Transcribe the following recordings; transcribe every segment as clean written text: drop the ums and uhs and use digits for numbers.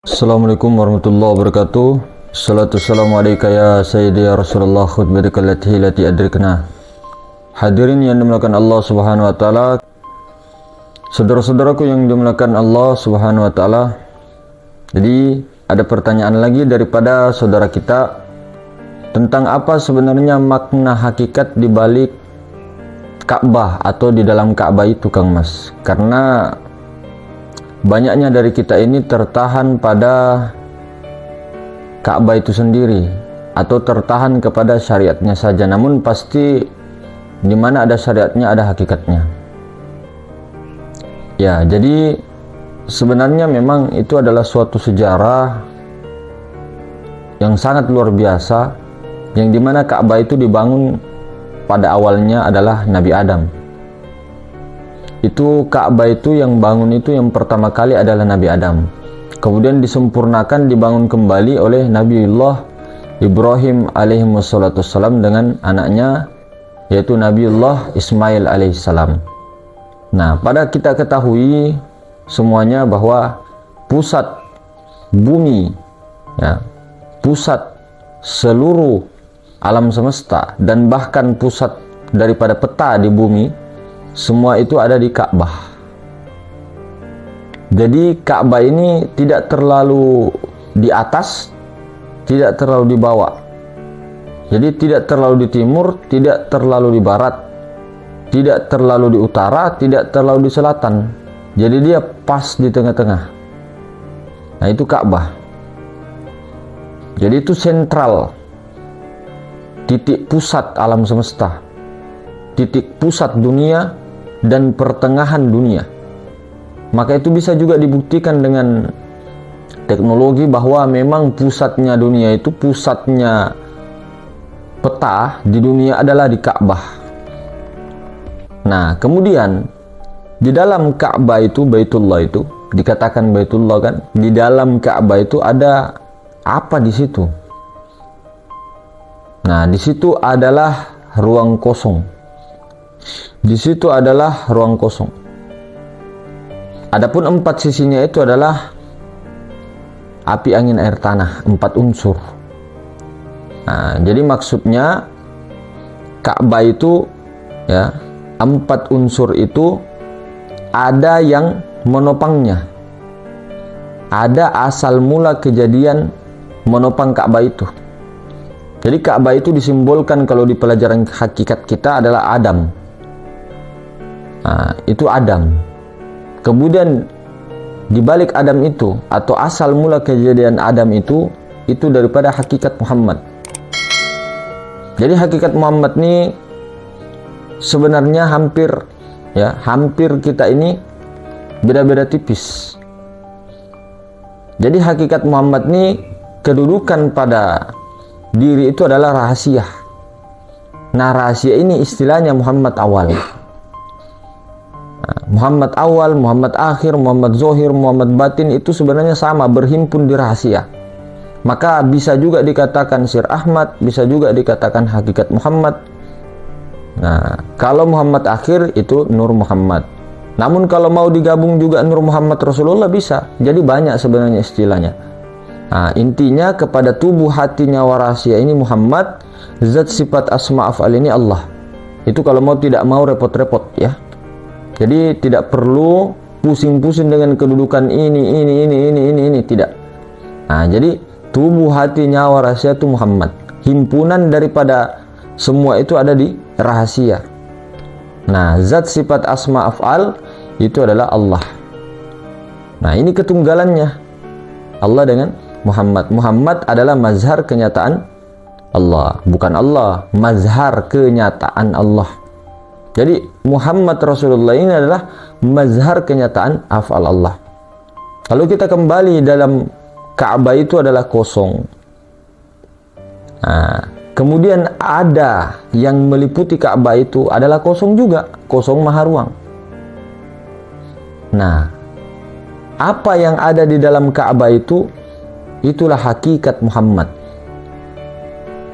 Assalamualaikum warahmatullahi wabarakatuh. Salatu wassalamu alaika ya sayyidi ya Rasulullah khutbatika lati adrikna. Hadirin yang dimuliakan Allah Subhanahu wa taala, saudara-saudaraku yang dimuliakan Allah Subhanahu wa taala. Jadi ada pertanyaan lagi daripada saudara kita tentang apa sebenarnya makna hakikat di balik Ka'bah atau di dalam Ka'bah itu, Kang Mas. Karena banyaknya dari kita ini tertahan pada Ka'bah itu sendiri atau tertahan kepada syariatnya saja, namun pasti di mana ada syariatnya ada hakikatnya. Ya, jadi sebenarnya memang itu adalah suatu sejarah yang sangat luar biasa, yang dimana Ka'bah itu dibangun pada awalnya adalah Nabi Adam. Itu Ka'bah itu yang bangun itu yang pertama kali adalah Nabi Adam. Kemudian disempurnakan, dibangun kembali oleh Nabiullah Ibrahim alaihi wassalam dengan anaknya yaitu Nabiullah Ismail alaihissalam. Nah, pada kita ketahui semuanya bahwa pusat bumi, ya, pusat seluruh alam semesta dan bahkan pusat daripada peta di bumi, semua itu ada di Ka'bah. Jadi Ka'bah ini tidak terlalu di atas, tidak terlalu di bawah. Jadi tidak terlalu di timur, tidak terlalu di barat, tidak terlalu di utara, tidak terlalu di selatan. Jadi dia pas di tengah-tengah. Nah, itu Ka'bah. Jadi itu sentral, titik pusat alam semesta, titik pusat dunia dan pertengahan dunia. Maka itu bisa juga dibuktikan dengan teknologi bahwa memang pusatnya dunia itu, pusatnya peta di dunia adalah di Ka'bah. Nah, kemudian di dalam Ka'bah itu, Baitullah itu dikatakan Baitullah kan, di dalam Ka'bah itu ada apa di situ? Nah, di situ adalah ruang kosong. Di situ adalah ruang kosong. Adapun empat sisinya itu adalah api, angin, air, tanah, empat unsur. Nah, jadi maksudnya Ka'bah itu, ya, empat unsur itu ada yang menopangnya. Ada asal mula kejadian menopang Ka'bah itu. Jadi Ka'bah itu disimbolkan kalau di pelajaran hakikat kita adalah Adam. Nah, itu Adam. Kemudian di balik Adam itu atau asal mula kejadian Adam itu daripada hakikat Muhammad. Jadi hakikat Muhammad ini sebenarnya hampir kita ini beda-beda tipis. Jadi hakikat Muhammad ini kedudukan pada diri itu adalah rahasia. Nah, rahasia ini istilahnya Muhammad awal. Nah, Muhammad awal, Muhammad akhir, Muhammad zohir, Muhammad batin itu sebenarnya sama, berhimpun di rahasia. Maka bisa juga dikatakan Sir Ahmad, bisa juga dikatakan hakikat Muhammad. Nah, kalau Muhammad akhir itu Nur Muhammad. Namun kalau mau digabung juga Nur Muhammad Rasulullah bisa. Jadi banyak sebenarnya istilahnya. Nah, intinya kepada tubuh, hati, nyawa, rahasia ini Muhammad, zat, sifat, asma, af'al ini Allah. Itu kalau mau tidak mau repot-repot, ya. Jadi tidak perlu pusing-pusing dengan kedudukan ini, tidak. Nah, jadi tubuh, hati, nyawa, rahasia itu Muhammad. Himpunan daripada semua itu ada di rahasia. Nah, zat, sifat, asma, af'al itu adalah Allah. Nah, ini ketunggalannya Allah dengan Muhammad. Muhammad adalah mazhar kenyataan Allah, bukan Allah, mazhar kenyataan Allah. Jadi Muhammad Rasulullah ini adalah mazhar kenyataan af'al Allah. Kalau kita kembali dalam Ka'bah itu adalah kosong. Nah, kemudian ada yang meliputi Ka'bah itu adalah kosong juga, kosong maha ruang. Nah, apa yang ada di dalam Ka'bah itu, itulah hakikat Muhammad.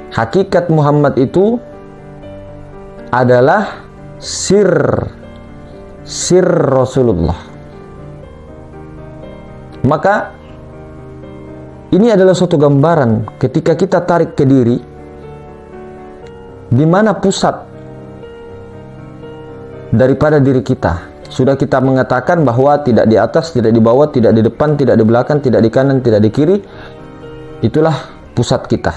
Hakikat Muhammad itu adalah sir Rasulullah. Maka ini adalah suatu gambaran ketika kita tarik ke diri, di mana pusat daripada diri kita. Sudah kita mengatakan bahwa tidak di atas, tidak di bawah, tidak di depan, tidak di belakang, tidak di kanan, tidak di kiri. Itulah pusat kita.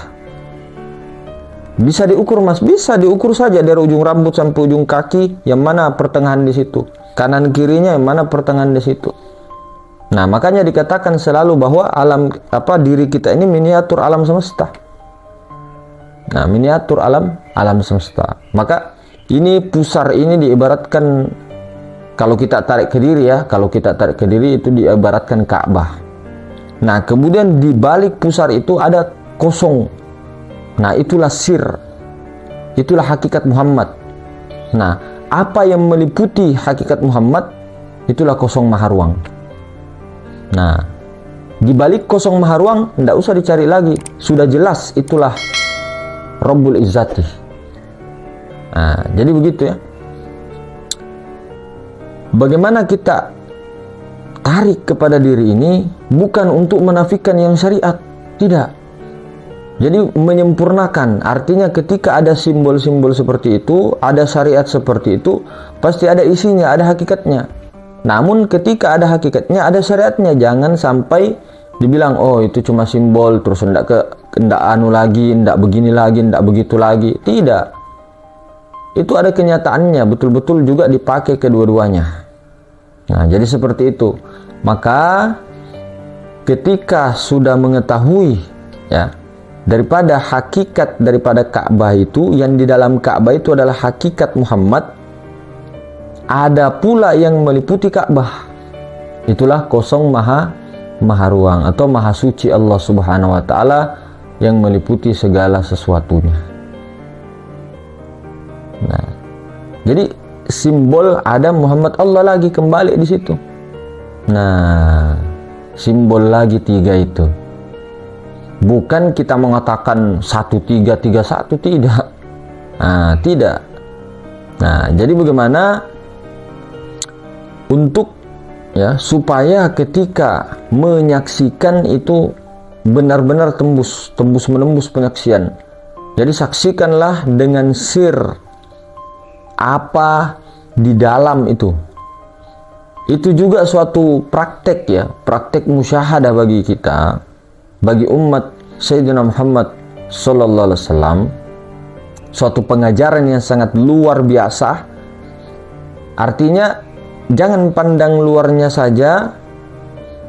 Bisa diukur, Mas? Bisa diukur saja dari ujung rambut sampai ujung kaki, yang mana pertengahan di situ. Kanan kirinya yang mana pertengahan di situ. Nah, makanya dikatakan selalu bahwa diri kita ini miniatur alam semesta. Nah, miniatur alam semesta. Maka ini pusar ini diibaratkan, kalau kita tarik ke diri ya, kalau kita tarik ke diri itu diibaratkan Ka'bah. Nah, kemudian di balik pusar itu ada kosong. Nah, itulah sir. Itulah hakikat Muhammad. Nah, apa yang meliputi hakikat Muhammad, itulah kosong maha ruang. Nah, di balik kosong maha ruang, tidak usah dicari lagi. Sudah jelas itulah Rabbul Izzati. Nah, jadi begitu ya. Bagaimana kita tarik kepada diri ini bukan untuk menafikan yang syariat, tidak. Jadi menyempurnakan, artinya ketika ada simbol-simbol seperti itu, ada syariat seperti itu, pasti ada isinya, ada hakikatnya. Namun ketika ada hakikatnya, ada syariatnya. Jangan sampai dibilang, oh itu cuma simbol, terus ndak anu lagi, ndak begini lagi, ndak begitu lagi. Tidak. Itu ada kenyataannya, betul-betul juga dipakai kedua-duanya. Nah, jadi seperti itu. Maka ketika sudah mengetahui ya daripada hakikat daripada Ka'bah itu, yang di dalam Ka'bah itu adalah hakikat Muhammad, ada pula yang meliputi Ka'bah, itulah kosong maha ruang atau maha suci Allah Subhanahu wa taala yang meliputi segala sesuatunya. Nah, jadi simbol ada Muhammad Allah lagi kembali di situ. Nah, simbol lagi tiga itu. Bukan kita mengatakan 1331, tidak. Nah, tidak. Nah, jadi bagaimana untuk ya supaya ketika menyaksikan itu benar-benar tembus menembus penyaksian. Jadi saksikanlah dengan sir apa di dalam itu. Itu juga suatu praktek ya, praktek musyahadah bagi kita, bagi umat Sayyidina Muhammad sallallahu alaihi wasallam, suatu pengajaran yang sangat luar biasa. Artinya jangan pandang luarnya saja,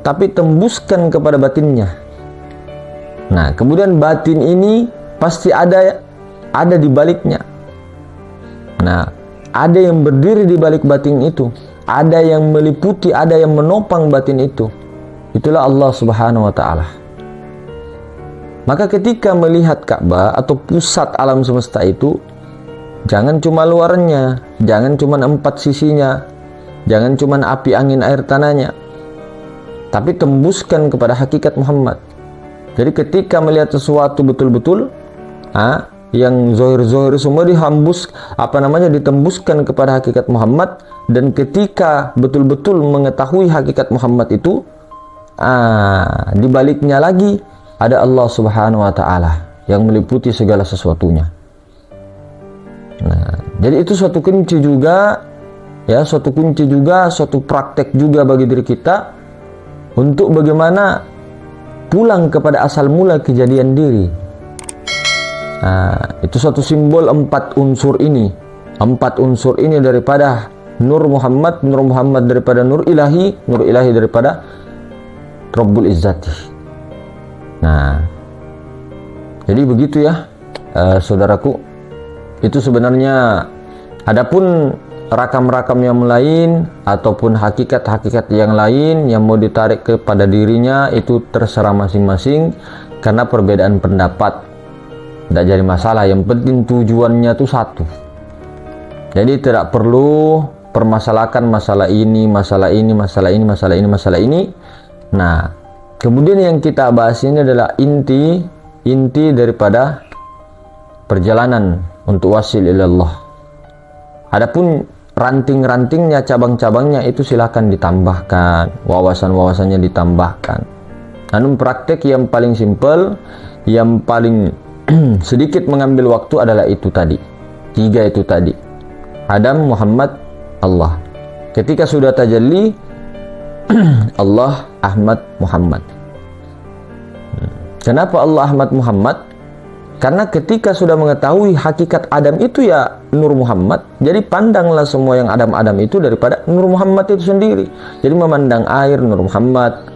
tapi tembuskan kepada batinnya. Nah, kemudian batin ini pasti ada di baliknya. Nah, ada yang berdiri di balik batin itu, ada yang meliputi, ada yang menopang batin itu. Itulah Allah Subhanahu wa taala. Maka ketika melihat Ka'bah atau pusat alam semesta itu, jangan cuma luarnya, jangan cuma 4 sisinya, jangan cuma api, angin, air, tanahnya, tapi tembuskan kepada hakikat Muhammad. Jadi ketika melihat sesuatu betul-betul yang zohir-zohir semua ditembuskan kepada hakikat Muhammad. Dan ketika betul-betul mengetahui hakikat Muhammad itu, di baliknya lagi ada Allah Subhanahu wa taala yang meliputi segala sesuatunya. Nah, jadi itu suatu kunci juga ya, suatu kunci juga, suatu praktek juga bagi diri kita untuk bagaimana pulang kepada asal mula kejadian diri. Nah, itu suatu simbol 4 unsur ini. 4 unsur ini daripada Nur Muhammad daripada Nur Ilahi daripada Rabbul Izzati. Nah, jadi begitu ya, saudaraku. Itu sebenarnya adapun rakam-rakam yang lain ataupun hakikat-hakikat yang lain yang mau ditarik kepada dirinya, itu terserah masing-masing, karena perbedaan pendapat tidak jadi masalah. Yang penting tujuannya itu satu. Jadi tidak perlu permasalahkan masalah ini. Nah, kemudian yang kita bahas ini adalah inti daripada perjalanan untuk wasil ilallah. Adapun ranting-rantingnya, cabang-cabangnya itu silakan ditambahkan, wawasan-wawasannya ditambahkan. Namun praktek yang paling simpel, yang paling sedikit mengambil waktu adalah itu tadi. 3 itu tadi. Adam, Muhammad, Allah. Ketika sudah tajalli, Allah, Ahmad, Muhammad. Kenapa Allah, Ahmad, Muhammad? Karena ketika sudah mengetahui hakikat Adam itu ya Nur Muhammad, jadi pandanglah semua yang Adam-Adam itu daripada Nur Muhammad itu sendiri. Jadi memandang air, Nur Muhammad.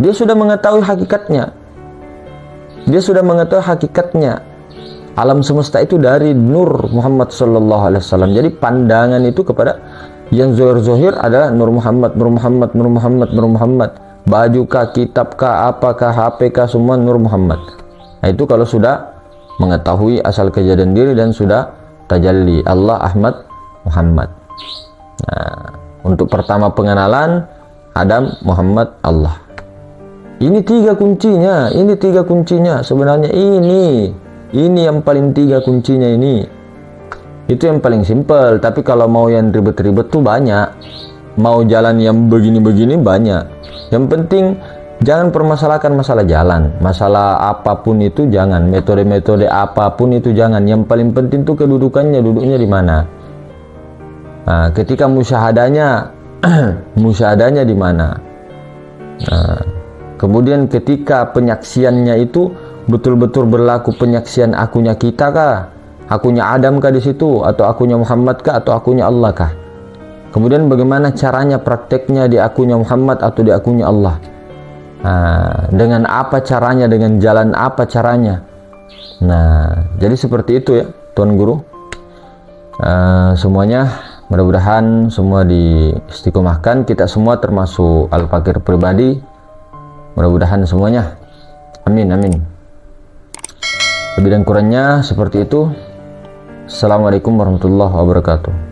Dia sudah mengetahui hakikatnya. Dia sudah mengetahui hakikatnya. Alam semesta itu dari Nur Muhammad sallallahu alaihi wasallam. Jadi pandangan itu kepada yang zohir adalah Nur Muhammad, Nur Muhammad, Nur Muhammad, Nur Muhammad. Bajukah, kitabkah, apakah, HPkah, semua Nur Muhammad. Nah, itu kalau sudah mengetahui asal kejadian diri dan sudah tajalli Allah, Ahmad, Muhammad. Nah, untuk pertama pengenalan Adam, Muhammad, Allah. Ini 3 kuncinya, ini 3 kuncinya. Sebenarnya ini yang paling 3 kuncinya ini. Itu yang paling simpel. Tapi kalau mau yang ribet-ribet tuh banyak. Mau jalan yang begini-begini banyak. Yang penting jangan permasalahkan masalah jalan, masalah apapun itu jangan, metode-metode apapun itu jangan. Yang paling penting tuh kedudukannya, duduknya di mana. Nah, ketika musyahadanya, musyahadanya di mana. Nah, kemudian ketika penyaksiannya itu betul-betul berlaku penyaksian akunya kita kah, akunya Adam kah di situ, atau akunya Muhammad kah, atau akunya Allah kah. Kemudian bagaimana caranya prakteknya di akunya Muhammad atau di akunya Allah. Nah, dengan apa caranya, dengan jalan apa caranya. Nah, jadi seperti itu ya Tuan Guru. Semuanya mudah-mudahan semua diistiqomahkan, kita semua termasuk al-fakir pribadi. Mudah-mudahan semuanya. Amin, amin. Lebih dan kurangnya seperti itu. Assalamualaikum warahmatullahi wabarakatuh.